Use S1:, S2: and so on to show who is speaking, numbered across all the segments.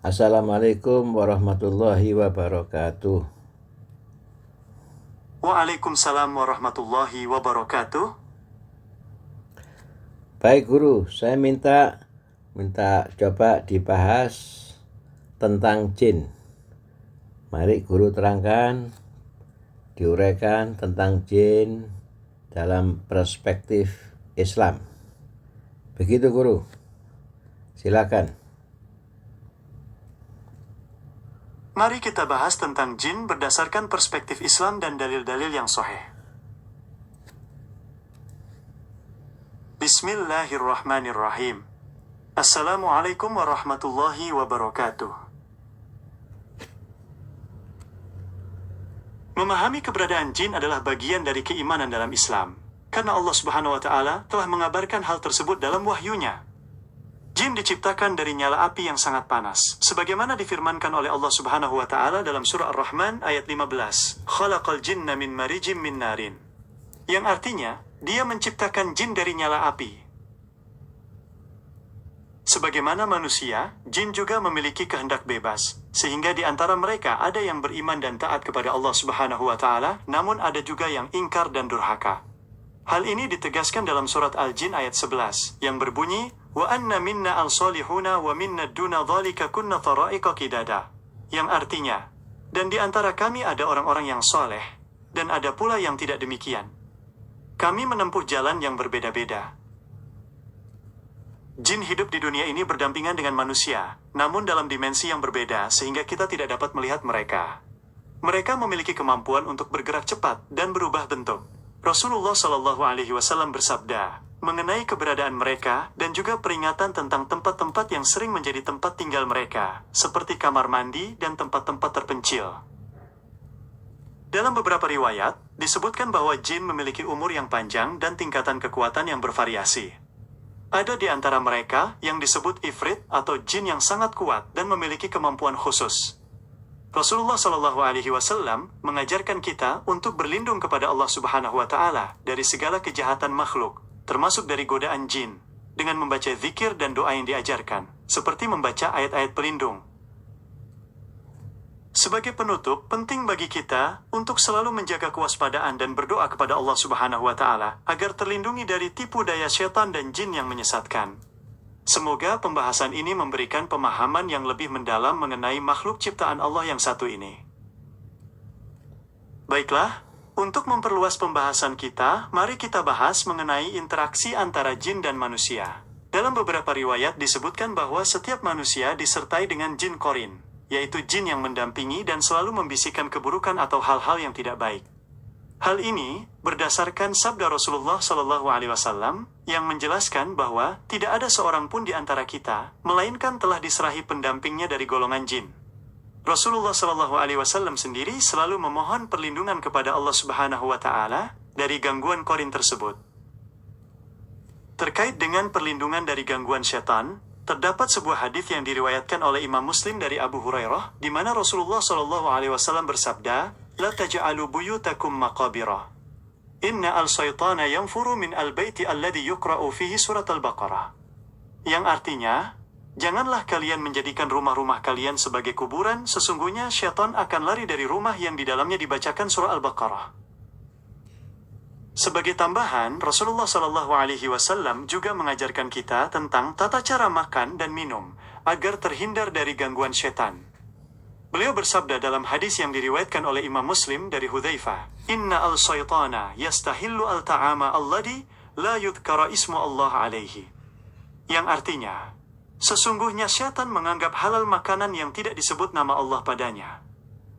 S1: Assalamualaikum warahmatullahi wabarakatuh.
S2: Waalaikumsalam warahmatullahi wabarakatuh.
S1: Baik guru, saya minta coba dibahas tentang jin. Mari guru terangkan, diuraikan tentang jin dalam perspektif Islam. Begitu guru. Silakan.
S2: Mari kita bahas tentang jin berdasarkan perspektif Islam dan dalil-dalil yang sahih. Bismillahirrahmanirrahim. Assalamualaikum warahmatullahi wabarakatuh. Memahami keberadaan jin adalah bagian dari keimanan dalam Islam, karena Allah Subhanahu wa Ta'ala telah mengabarkan hal tersebut dalam wahyunya. Jin diciptakan dari nyala api yang sangat panas, sebagaimana difirmankan oleh Allah Subhanahu wa Ta'ala dalam surah Ar-Rahman ayat 15. Khalaqal jinna min marijim min narin. Yang artinya, Dia menciptakan jin dari nyala api. Sebagaimana manusia, jin juga memiliki kehendak bebas, sehingga di antara mereka ada yang beriman dan taat kepada Allah Subhanahu wa Ta'ala, namun ada juga yang ingkar dan durhaka. Hal ini ditegaskan dalam surat Al-Jin ayat 11, yang berbunyi, Wa anna minna al-salihuna wa minna duna dhalika kunna thara'iqa qidada. Yang artinya, dan di antara kami ada orang-orang yang soleh, dan ada pula yang tidak demikian. Kami menempuh jalan yang berbeda-beda. Jin hidup di dunia ini berdampingan dengan manusia, namun dalam dimensi yang berbeda sehingga kita tidak dapat melihat mereka. Mereka memiliki kemampuan untuk bergerak cepat dan berubah bentuk. Rasulullah Shallallahu Alaihi Wasallam bersabda mengenai keberadaan mereka dan juga peringatan tentang tempat-tempat yang sering menjadi tempat tinggal mereka, seperti kamar mandi dan tempat-tempat terpencil. Dalam beberapa riwayat, disebutkan bahwa jin memiliki umur yang panjang dan tingkatan kekuatan yang bervariasi. Ada di antara mereka yang disebut ifrit atau jin yang sangat kuat dan memiliki kemampuan khusus. Rasulullah Shallallahu Alaihi Wasallam mengajarkan kita untuk berlindung kepada Allah Subhanahu Wa Taala dari segala kejahatan makhluk, termasuk dari godaan jin, dengan membaca zikir dan doa yang diajarkan, seperti membaca ayat-ayat pelindung. Sebagai penutup, penting bagi kita untuk selalu menjaga kewaspadaan dan berdoa kepada Allah Subhanahu wa Ta'ala agar terlindungi dari tipu daya syaitan dan jin yang menyesatkan. Semoga pembahasan ini memberikan pemahaman yang lebih mendalam mengenai makhluk ciptaan Allah yang satu ini. Baiklah, untuk memperluas pembahasan kita, mari kita bahas mengenai interaksi antara jin dan manusia. Dalam beberapa riwayat disebutkan bahwa setiap manusia disertai dengan jin korin, yaitu jin yang mendampingi dan selalu membisikkan keburukan atau hal-hal yang tidak baik. Hal ini berdasarkan sabda Rasulullah Shallallahu Alaihi Wasallam yang menjelaskan bahwa tidak ada seorang pun di antara kita, melainkan telah diserahi pendampingnya dari golongan jin. Rasulullah Shallallahu Alaihi Wasallam sendiri selalu memohon perlindungan kepada Allah Subhanahu Wa Taala dari gangguan korin tersebut. Terkait dengan perlindungan dari gangguan setan, terdapat sebuah hadis yang diriwayatkan oleh Imam Muslim dari Abu Hurairah, di mana Rasulullah Shallallahu Alaihi Wasallam bersabda, La taj'alu buyutakum maqabira. Inna al-saytana yanfuru min al-baiti alladhi yukra'u fihi surat al-Baqarah. Yang artinya, janganlah kalian menjadikan rumah-rumah kalian sebagai kuburan, sesungguhnya syaitan akan lari dari rumah yang di dalamnya dibacakan surah Al-Baqarah. Sebagai tambahan, Rasulullah Shallallahu Alaihi Wasallam juga mengajarkan kita tentang tata cara makan dan minum, agar terhindar dari gangguan syaitan. Beliau bersabda dalam hadis yang diriwayatkan oleh Imam Muslim dari Hudzaifah, Inna al-saytana yastahillu al-ta'ama alladhi la yudhkara ismu Allah alaihi. Yang artinya, sesungguhnya syaitan menganggap halal makanan yang tidak disebut nama Allah padanya.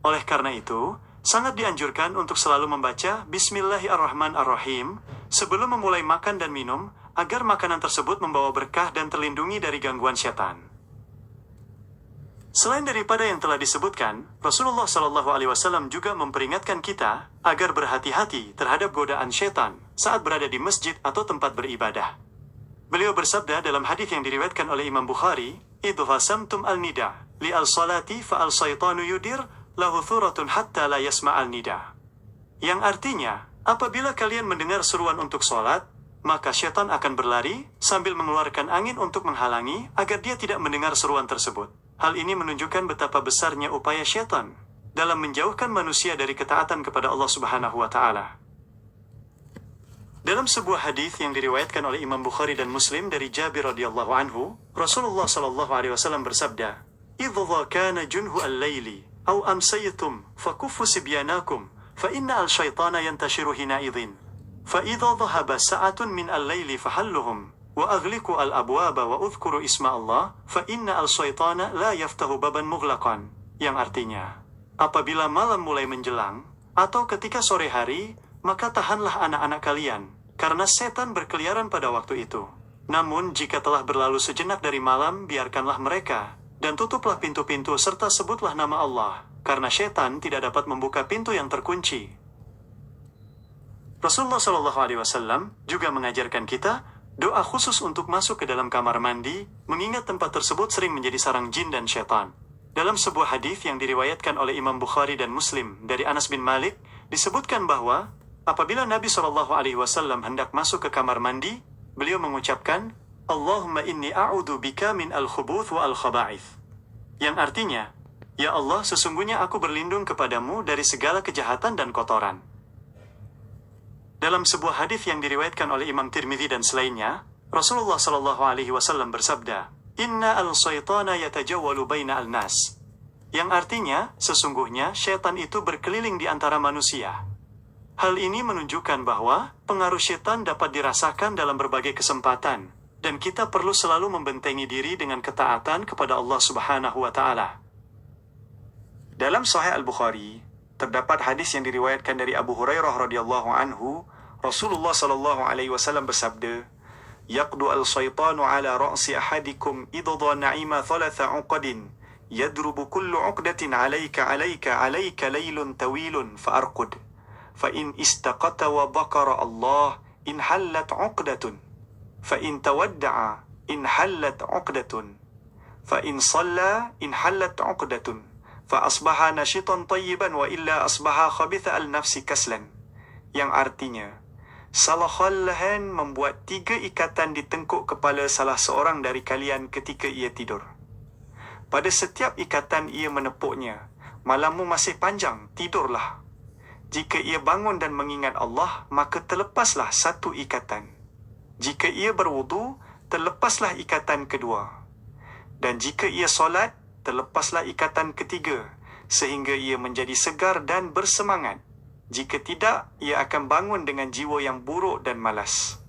S2: Oleh karena itu, sangat dianjurkan untuk selalu membaca Bismillahirrahmanirrahim sebelum memulai makan dan minum, agar makanan tersebut membawa berkah dan terlindungi dari gangguan syaitan. Selain daripada yang telah disebutkan, Rasulullah Shallallahu Alaihi Wasallam juga memperingatkan kita agar berhati-hati terhadap godaan syaitan saat berada di masjid atau tempat beribadah. Beliau bersabda dalam hadis yang diriwayatkan oleh Imam Bukhari, Idza samtum al-nida li al-salati fa al-saytanu yudir lahu thuratun hatta la yasma'al nida. Yang artinya, apabila kalian mendengar seruan untuk sholat, maka syaitan akan berlari sambil mengeluarkan angin untuk menghalangi agar dia tidak mendengar seruan tersebut. Hal ini menunjukkan betapa besarnya upaya syaitan dalam menjauhkan manusia dari ketaatan kepada Allah Subhanahu wa Ta'ala. Dalam sebuah hadis yang diriwayatkan oleh Imam Bukhari dan Muslim dari Jabir radhiyallahu anhu, Rasulullah sallallahu alaihi wasallam bersabda, "Idza kana junhu al-laili aw amsaytum fakuffu sibyanakum fa inna al-shaytana yantashiru hinaidhin. Fa idza dhahaba sa'atun min al-laili fahalluhum wa aghliqu al-abwaba wa udhkuru isma Allah fa inna al-shaytana la yaftahu baban mughlaqan." Yang artinya, apabila malam mulai menjelang atau ketika sore hari, maka tahanlah anak-anak kalian, karena setan berkeliaran pada waktu itu. Namun jika telah berlalu sejenak dari malam, biarkanlah mereka, dan tutuplah pintu-pintu serta sebutlah nama Allah, karena setan tidak dapat membuka pintu yang terkunci. Rasulullah SAW juga mengajarkan kita doa khusus untuk masuk ke dalam kamar mandi, mengingat tempat tersebut sering menjadi sarang jin dan setan. Dalam sebuah hadis yang diriwayatkan oleh Imam Bukhari dan Muslim dari Anas bin Malik, disebutkan bahwa apabila Nabi SAW hendak masuk ke kamar mandi, beliau mengucapkan, "Allahumma inni a'udhu bika min al-khubuth wa al-khaba'ith." Yang artinya, "Ya Allah, sesungguhnya aku berlindung kepadamu dari segala kejahatan dan kotoran." Dalam sebuah hadis yang diriwayatkan oleh Imam Tirmidzi dan selainnya, Rasulullah SAW bersabda, "Inna al-shaytana yatajawwalu baina al-nas." Yang artinya, sesungguhnya syaitan itu berkeliling di antara manusia. Hal ini menunjukkan bahwa pengaruh syaitan dapat dirasakan dalam berbagai kesempatan, dan kita perlu selalu membentengi diri dengan ketaatan kepada Allah Subhanahu wa Ta'ala. Dalam Sahih Al-Bukhari, terdapat hadis yang diriwayatkan dari Abu Hurairah radhiyallahu anhu, Rasulullah sallallahu alaihi wasallam bersabda, "Yaqdu al-shaytanu ala ra'si ahadikum idza na'ima thalatha 'uqadin, yadrubu kullu 'uqdatin 'alayka laylun tawilun fa'arqud. فإن استقت وذكر الله إن حلت عقدة فإن تودع إن حلت عقدة فإن صلى إن حلت عقدة فأصبح نشيطا طيبا وإلا أصبح خبيث النفس كسلا." Yang artinya, salah kalian membuat 3 ikatan di tengkuk kepala salah seorang dari kalian ketika ia tidur. Pada setiap ikatan ia menepuknya, malammu masih panjang, tidurlah. Jika ia bangun dan mengingat Allah, maka terlepaslah 1 ikatan. Jika ia berwudu, terlepaslah ikatan kedua. Dan jika ia solat, terlepaslah ikatan ketiga, sehingga ia menjadi segar dan bersemangat. Jika tidak, ia akan bangun dengan jiwa yang buruk dan malas.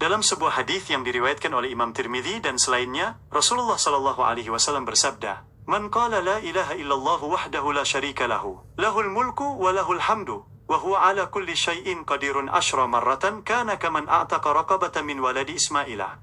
S2: Dalam sebuah hadis yang diriwayatkan oleh Imam Tirmidzi dan selainnya, Rasulullah SAW bersabda, "Man qala la ilaha illallah wahdahu la syarika lahu, lahul mulku wa lahul hamdu, wa huwa ala kulli syai'in qadirun 10 marratan kana kaman a'taqa raqabatan min waladi Ismailah."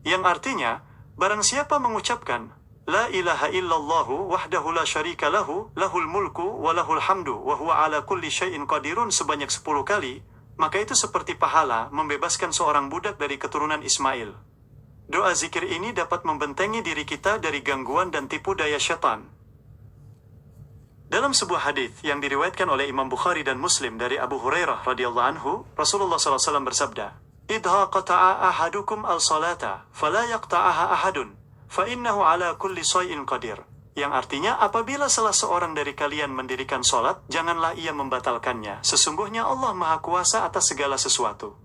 S2: Yang artinya, barang siapa mengucapkan la ilaha illallah wahdahu la syarika lahu, lahul mulku wa lahul hamdu, wa huwa ala kulli syai'in qadirun sebanyak 10 kali, maka itu seperti pahala membebaskan seorang budak dari keturunan Ismail. Doa zikir ini dapat membentengi diri kita dari gangguan dan tipu daya syaitan. Dalam sebuah hadis yang diriwayatkan oleh Imam Bukhari dan Muslim dari Abu Hurairah radhiyallahu anhu, Rasulullah SAW bersabda, "Idha qata'a ahadukum al-salata, fala yaqta'aha ahadun, fa innahu ala kulli syai'in qadir." Yang artinya, apabila salah seorang dari kalian mendirikan salat, janganlah ia membatalkannya. Sesungguhnya Allah Maha Kuasa atas segala sesuatu.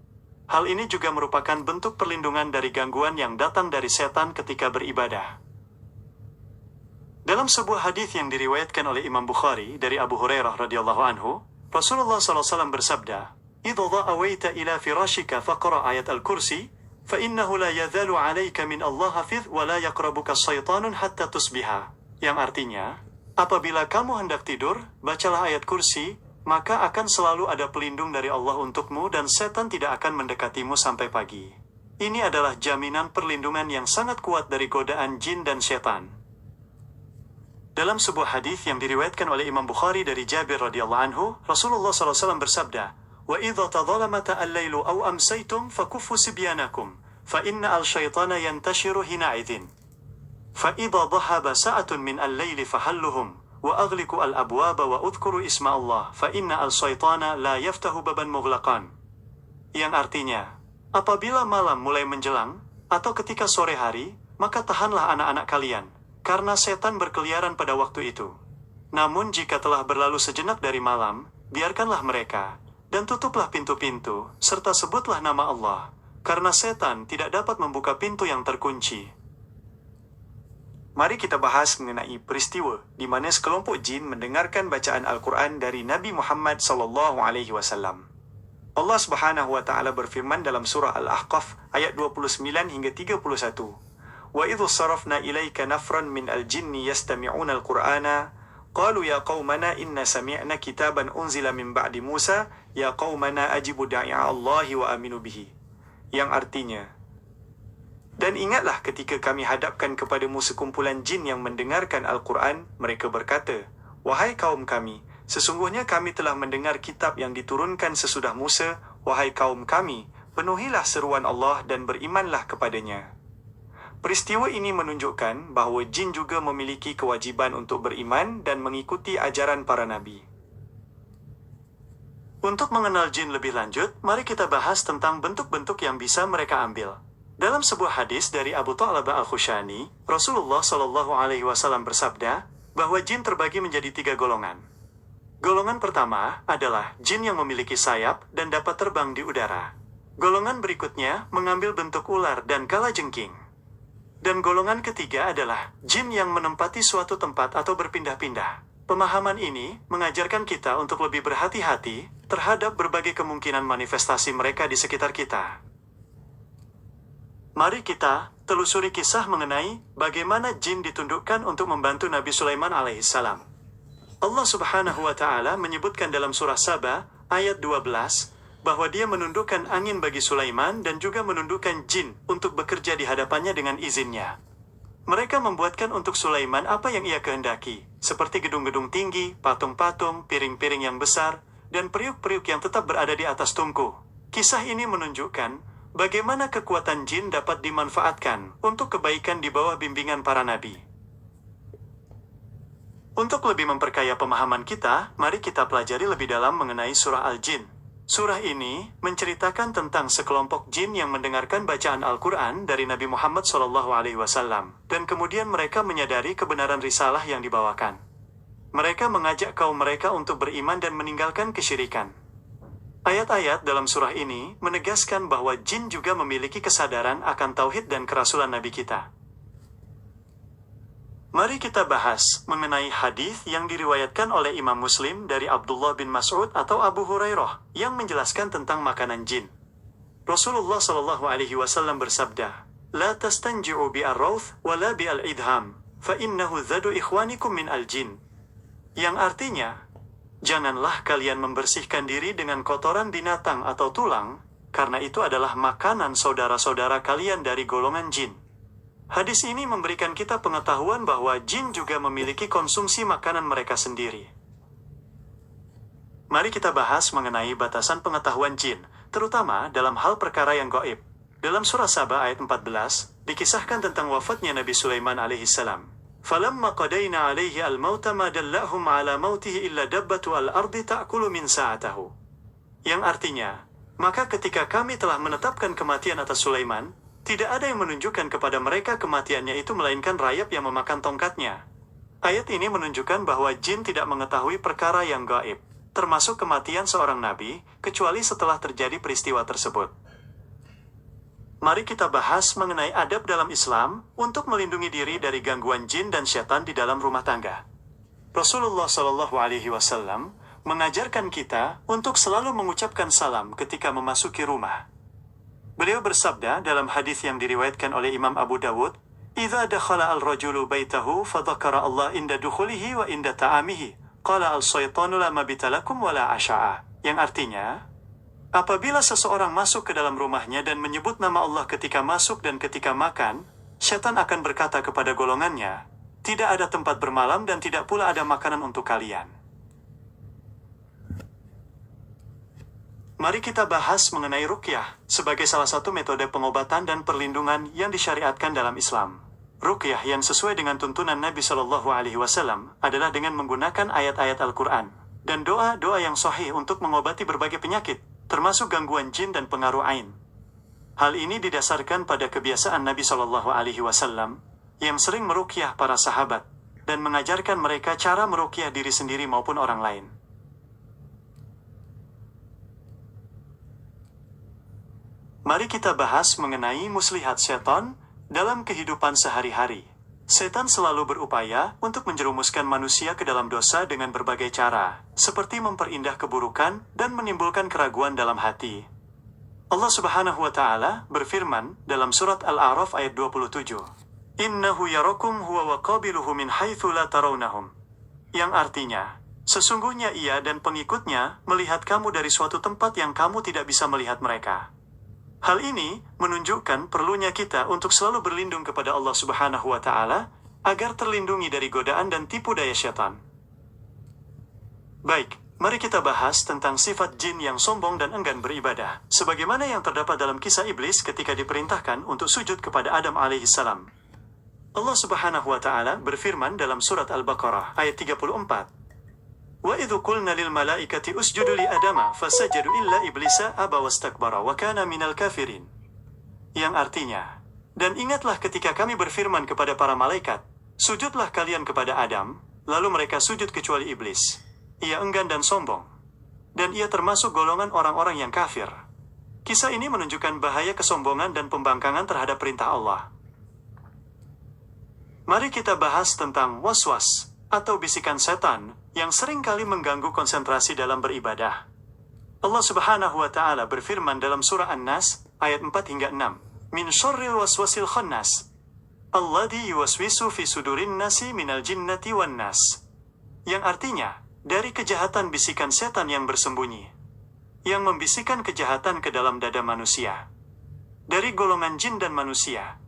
S2: Hal ini juga merupakan bentuk perlindungan dari gangguan yang datang dari setan ketika beribadah. Dalam sebuah hadis yang diriwayatkan oleh Imam Bukhari dari Abu Hurairah radhiyallahu anhu, Rasulullah SAW bersabda, "Idza dha'awaita ila firashika faqra ayat al-kursi, fa innahu la yadhalu 'alayka min Allah hafidh wa la yaqrabuka syaitanun hatta tusbiha." Yang artinya, apabila kamu hendak tidur, bacalah ayat kursi, maka akan selalu ada pelindung dari Allah untukmu dan setan tidak akan mendekatimu sampai pagi. Ini adalah jaminan perlindungan yang sangat kuat dari godaan jin dan setan. Dalam sebuah hadis yang diriwayatkan oleh Imam Bukhari dari Jabir radhiyallahu anhu, Rasulullah SAW bersabda, "Wa idza tadhalamata al-lailu aw amsaytum fakuffu sibyanakum, fa inna al-shaytana yantashiru hina'idhin. Fa idza dhahaba sa'atun min al-laili fahalluhum wa aghliqu al-abwaba wa udhkuru isma Allah fa inna al-shaytana la yaftahu baban mughlaqan." Yang artinya, apabila malam mulai menjelang atau ketika sore hari, maka tahanlah anak-anak kalian, karena setan berkeliaran pada waktu itu. Namun jika telah berlalu sejenak dari malam, biarkanlah mereka, dan tutuplah pintu-pintu, serta sebutlah nama Allah, karena setan tidak dapat membuka pintu yang terkunci. Mari kita bahas mengenai peristiwa di mana sekelompok jin mendengarkan bacaan Al-Quran dari Nabi Muhammad SAW. Allah Subhanahu wa Ta'ala berfirman dalam surah Al-Ahqaf ayat 29 hingga 31. Wa idhu sarafna ilaika nafran min al-jinni yastami'una al-Qur'ana qalu ya qawmana inna sami'na kitaban unzila min ba'di Musa ya qawmana ajibu da'i'a Allahi wa aminu bihi. Yang artinya, dan ingatlah ketika kami hadapkan kepadamu sekumpulan jin yang mendengarkan Al-Quran, mereka berkata, wahai kaum kami, sesungguhnya kami telah mendengar kitab yang diturunkan sesudah Musa, wahai kaum kami, penuhilah seruan Allah dan berimanlah kepadanya. Peristiwa ini menunjukkan bahawa jin juga memiliki kewajiban untuk beriman dan mengikuti ajaran para nabi. Untuk mengenal jin lebih lanjut, mari kita bahas tentang bentuk-bentuk yang bisa mereka ambil. Dalam sebuah hadis dari Abu Tha'labah Al-Khushani, Rasulullah SAW bersabda bahwa jin terbagi menjadi 3 golongan. Golongan pertama adalah jin yang memiliki sayap dan dapat terbang di udara. Golongan berikutnya mengambil bentuk ular dan kalajengking. Dan golongan ketiga adalah jin yang menempati suatu tempat atau berpindah-pindah. Pemahaman ini mengajarkan kita untuk lebih berhati-hati terhadap berbagai kemungkinan manifestasi mereka di sekitar kita. Mari kita telusuri kisah mengenai bagaimana jin ditundukkan untuk membantu Nabi Sulaiman alaihissalam. Allah Subhanahu wa Ta'ala menyebutkan dalam surah Saba ayat 12 bahwa dia menundukkan angin bagi Sulaiman dan juga menundukkan jin untuk bekerja di hadapannya dengan izinnya. Mereka membuatkan untuk Sulaiman apa yang ia kehendaki, seperti gedung-gedung tinggi, patung-patung, piring-piring yang besar, dan periuk-periuk yang tetap berada di atas tungku. Kisah ini menunjukkan bagaimana kekuatan jin dapat dimanfaatkan untuk kebaikan di bawah bimbingan para nabi. Untuk lebih memperkaya pemahaman kita, mari kita pelajari lebih dalam mengenai surah Al-Jin. Surah ini menceritakan tentang sekelompok jin yang mendengarkan bacaan Al-Quran dari Nabi Muhammad SAW, dan kemudian mereka menyadari kebenaran risalah yang dibawakan. Mereka mengajak kaum mereka untuk beriman dan meninggalkan kesyirikan. Ayat-ayat dalam surah ini menegaskan bahwa jin juga memiliki kesadaran akan tauhid dan kerasulan Nabi kita. Mari kita bahas mengenai hadis yang diriwayatkan oleh Imam Muslim dari Abdullah bin Mas'ud atau Abu Hurairah yang menjelaskan tentang makanan jin. Rasulullah SAW bersabda, "La tastanji'u bi'ar-rawth wa la bi'al-idham, fa innahu dhadu ikhwanikum min al-jin." Yang artinya, janganlah kalian membersihkan diri dengan kotoran binatang atau tulang, karena itu adalah makanan saudara-saudara kalian dari golongan jin. Hadis ini memberikan kita pengetahuan bahwa jin juga memiliki konsumsi makanan mereka sendiri. Mari kita bahas mengenai batasan pengetahuan jin, terutama dalam hal perkara yang gaib. Dalam surah Saba ayat 14, dikisahkan tentang wafatnya Nabi Sulaiman alaihissalam. فَلَمَّا قَدَيْنَا عَلَيْهِ الْمَوْتَ مَا دَلَّهُمْ عَلَى مَوْتِهِ إِلَّا دَبَّةُ الْأَرْضِ تَأْكُلُ مِنْ سَاعَتَهُ. Yang artinya, maka ketika kami telah menetapkan kematian atas Sulaiman, tidak ada yang menunjukkan kepada mereka kematiannya itu melainkan rayap yang memakan tongkatnya. Ayat ini menunjukkan bahwa jin tidak mengetahui perkara yang gaib, termasuk kematian seorang nabi, kecuali setelah terjadi peristiwa tersebut. Mari kita bahas mengenai adab dalam Islam untuk melindungi diri dari gangguan jin dan syaitan di dalam rumah tangga. Rasulullah SAW mengajarkan kita untuk selalu mengucapkan salam ketika memasuki rumah. Beliau bersabda dalam hadis yang diriwayatkan oleh Imam Abu Dawud, "Idza dakhala al-rajulu baitahu fa dzakara Allah inda dukhulihi wa inda ta'amihi, qala al-syaitanu la mabita lakum wa la asha'a." Yang artinya, apabila seseorang masuk ke dalam rumahnya dan menyebut nama Allah ketika masuk dan ketika makan, syaitan akan berkata kepada golongannya, "Tidak ada tempat bermalam dan tidak pula ada makanan untuk kalian." Mari kita bahas mengenai ruqyah sebagai salah satu metode pengobatan dan perlindungan yang disyariatkan dalam Islam. Ruqyah yang sesuai dengan tuntunan Nabi SAW adalah dengan menggunakan ayat-ayat Al-Quran dan doa-doa yang sahih untuk mengobati berbagai penyakit, termasuk gangguan jin dan pengaruh ain. Hal ini didasarkan pada kebiasaan Nabi Shallallahu Alaihi Wasallam yang sering meruqyah para sahabat dan mengajarkan mereka cara meruqyah diri sendiri maupun orang lain. Mari kita bahas mengenai muslihat setan dalam kehidupan sehari-hari. Setan selalu berupaya untuk menjerumuskan manusia ke dalam dosa dengan berbagai cara, seperti memperindah keburukan dan menimbulkan keraguan dalam hati. Allah Subhanahu wa Ta'ala berfirman dalam surat Al-A'raf ayat 27, "Innahu yarakum huwa wa qabiluhu min haitsu la tarawnahum." Yang artinya, sesungguhnya ia dan pengikutnya melihat kamu dari suatu tempat yang kamu tidak bisa melihat mereka. Hal ini menunjukkan perlunya kita untuk selalu berlindung kepada Allah Subhanahu wa Ta'ala agar terlindungi dari godaan dan tipu daya syaitan. Baik, mari kita bahas tentang sifat jin yang sombong dan enggan beribadah, sebagaimana yang terdapat dalam kisah iblis ketika diperintahkan untuk sujud kepada Adam alaihissalam. Allah Subhanahu wa Ta'ala berfirman dalam surat Al-Baqarah ayat 34, "Wa idzu qulna lil malaikati usjudu li Adama fasajadu illa iblisa aba wastakbara wa kana minal kafirin." Yang artinya, dan ingatlah ketika kami berfirman kepada para malaikat, sujudlah kalian kepada Adam, lalu mereka sujud kecuali iblis. Ia enggan dan sombong, dan ia termasuk golongan orang-orang yang kafir. Kisah ini menunjukkan bahaya kesombongan dan pembangkangan terhadap perintah Allah. Mari kita bahas tentang waswas atau bisikan setan yang sering kali mengganggu konsentrasi dalam beribadah. Allah Subhanahu wa Ta'ala berfirman dalam surah An-Nas ayat 4 hingga 6, "Min syarril waswasil khannas, alladzi yuwaswisu fi sudurin nasi minal jinnati wan nas." Yang artinya, dari kejahatan bisikan setan yang bersembunyi, yang membisikkan kejahatan ke dalam dada manusia, dari golongan jin dan manusia.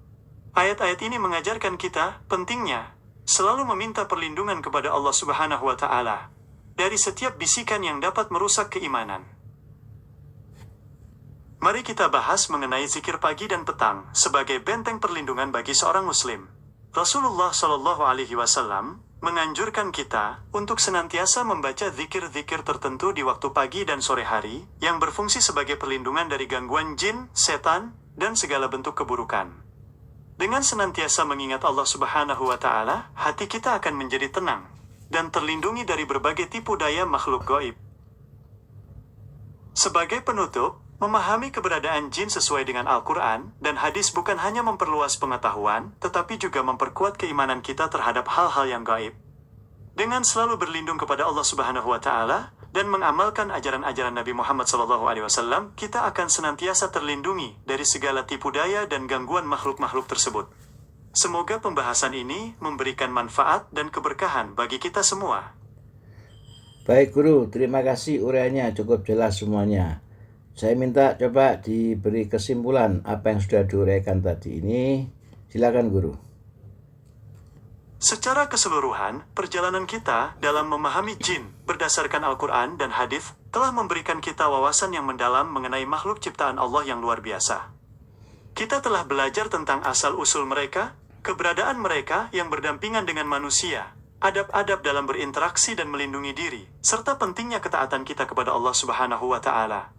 S2: Ayat-ayat ini mengajarkan kita pentingnya selalu meminta perlindungan kepada Allah Subhanahu wa Ta'ala dari setiap bisikan yang dapat merusak keimanan. Mari kita bahas mengenai zikir pagi dan petang sebagai benteng perlindungan bagi seorang muslim. Rasulullah Shallallahu Alaihi Wasallam menganjurkan kita untuk senantiasa membaca zikir-zikir tertentu di waktu pagi dan sore hari yang berfungsi sebagai perlindungan dari gangguan jin, setan, dan segala bentuk keburukan. Dengan senantiasa mengingat Allah Subhanahu wa Ta'ala, hati kita akan menjadi tenang dan terlindungi dari berbagai tipu daya makhluk gaib. Sebagai penutup, memahami keberadaan jin sesuai dengan Al-Quran dan hadis bukan hanya memperluas pengetahuan, tetapi juga memperkuat keimanan kita terhadap hal-hal yang gaib. Dengan selalu berlindung kepada Allah Subhanahu wa Ta'ala dan mengamalkan ajaran-ajaran Nabi Muhammad SAW, kita akan senantiasa terlindungi dari segala tipu daya dan gangguan makhluk-makhluk tersebut. Semoga pembahasan ini memberikan manfaat dan keberkahan bagi kita semua.
S1: Baik guru, terima kasih uraiannya cukup jelas semuanya. Saya minta coba diberi kesimpulan apa yang sudah diuraikan tadi ini. Silakan guru.
S2: Secara keseluruhan, perjalanan kita dalam memahami jin berdasarkan Al-Quran dan hadis telah memberikan kita wawasan yang mendalam mengenai makhluk ciptaan Allah yang luar biasa. Kita telah belajar tentang asal-usul mereka, keberadaan mereka yang berdampingan dengan manusia, adab-adab dalam berinteraksi dan melindungi diri, serta pentingnya ketaatan kita kepada Allah Subhanahu wa Ta'ala.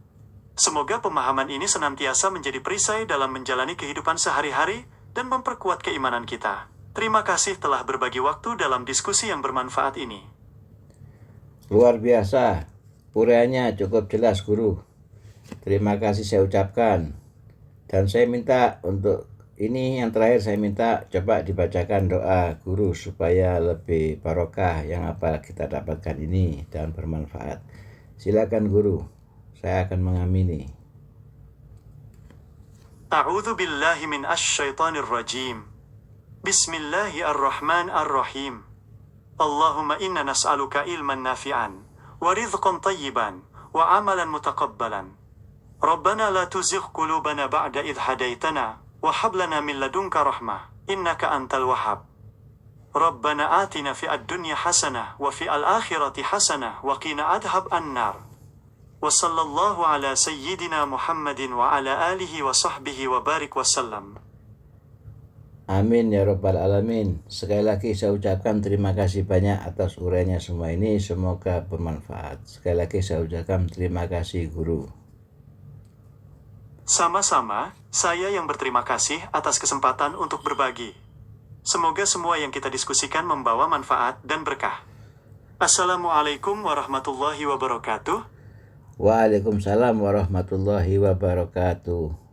S2: Semoga pemahaman ini senantiasa menjadi perisai dalam menjalani kehidupan sehari-hari dan memperkuat keimanan kita. Terima kasih telah berbagi waktu dalam diskusi yang bermanfaat ini.
S1: Luar biasa, uraiannya cukup jelas guru. Terima kasih saya ucapkan. Dan saya minta untuk ini yang terakhir, saya minta coba dibacakan doa guru supaya lebih barokah yang apa kita dapatkan ini dan bermanfaat. Silakan guru, saya akan mengamini.
S2: A'udzu billahi min asy-syaithanir rajim. Bismillahirrahmanirrahim. Allahumma inna nas'aluka ilman nafi'an wa rizqan tayyiban wa amalan mutaqabbalan. Rabbana la tuzigh qulubana ba'da idh hadaitana wa hab lana min ladunka rahmah innaka antal wahhab. Rabbana atina fid dunya hasanah wa fil akhirati hasanah wa qina adhaban nar. Wa sallallahu ala sayyidina Muhammadin wa ala alihi wa sahbihi wa barik wasallam.
S1: Amin ya Rabbal Alamin. Sekali lagi saya ucapkan terima kasih banyak atas uraiannya semua ini. Semoga bermanfaat. Sekali lagi saya ucapkan terima kasih guru.
S2: Sama-sama, saya yang berterima kasih atas kesempatan untuk berbagi. Semoga semua yang kita diskusikan membawa manfaat dan berkah. Assalamualaikum warahmatullahi wabarakatuh.
S1: Waalaikumsalam warahmatullahi wabarakatuh.